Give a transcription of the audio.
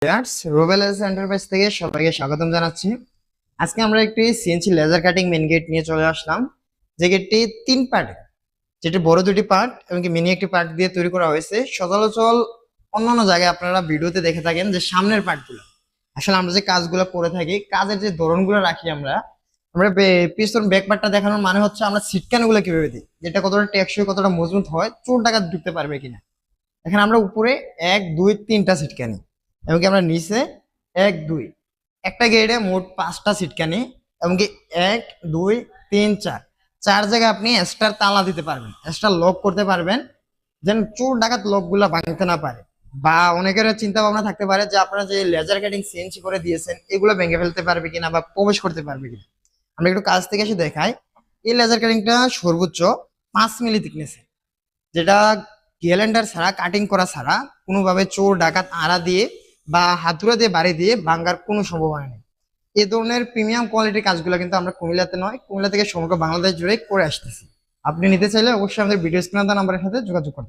Rubel enterprise থেকে সবাইকে স্বাগতম জানাচ্ছি। আজকে আমরা একটি CNC laser cutting main gate নিয়ে চলে আসলাম। যে গেটটি 3 পার্ট, যেটি বড় 2টি পার্ট এবং মিনি একটি পার্ট দিয়ে তৈরি করা হয়েছে। সচরাচর অন্যান্য জায়গায় আপনারা ভিডিওতে দেখে থাকেন যে সামনের পার্টগুলো, আসলে আমরা যে কাজগুলো করে থাকি, কাজের যে ধরনগুলো রাখি আমরা আমরা পিছন ব্যাক পার্টটা দেখানোর মানে হচ্ছে আমরা সিটকানগুলো কিভাবে দিই, যেটা কতটা টেকসই, কতটা মজবুত হয়, চোর ডাকাত ঢুকতে পারবে কিনা। এখানে আমরা উপরে 1 2 3টা সিটকানি, এমনকি আমরা নিচে 1 2, একটা গেটে মোট 5টা সিটকানি, এমনকি 1 2 3 4 4 জায়গায় আপনি এক্সট্রা তালা দিতে পারবেন, এক্সট্রা লক করতে পারবেন, যেন চোর ডাকাত লকগুলা ভাঙতে না পারে। বা অনেকের চিন্তা ভাবনা থাকতে পারে যে আপনারা যে লেজার কাটিং সিএনসি করে দিয়েছেন এগুলো ভেঙে ফেলতে পারবে কিনা বা প্রবেশ করতে পারবে কিনা। আমরা একটু কাছ থেকে এসে দেখাই। এই লেজার কাটিংটা সর্বোচ্চ 5 মিলি থিকনেস, যেটা গ্যালেন্ডার ছাড়া, কাটিং করা ছাড়া কোনোভাবে চোর ডাকাত আড়া দিয়ে বা হাতুড়া দিয়ে বাড়ি দিয়ে ভাঙ্গার কোনো সম্ভাবনা নেই। এই ধরনের প্রিমিয়াম কোয়ালিটির কাজগুলো কিন্তু আমরা কুমিল্লাতে নয়, কুমিল্লা থেকে সমগ্র বাংলাদেশ জুড়ে করে আসতেছি। আপনি নিতে চাইলে অবশ্যই আমাদের ভিডিও স্ক্রিনে দেওয়া নাম্বারের সাথে যোগাযোগ করবেন।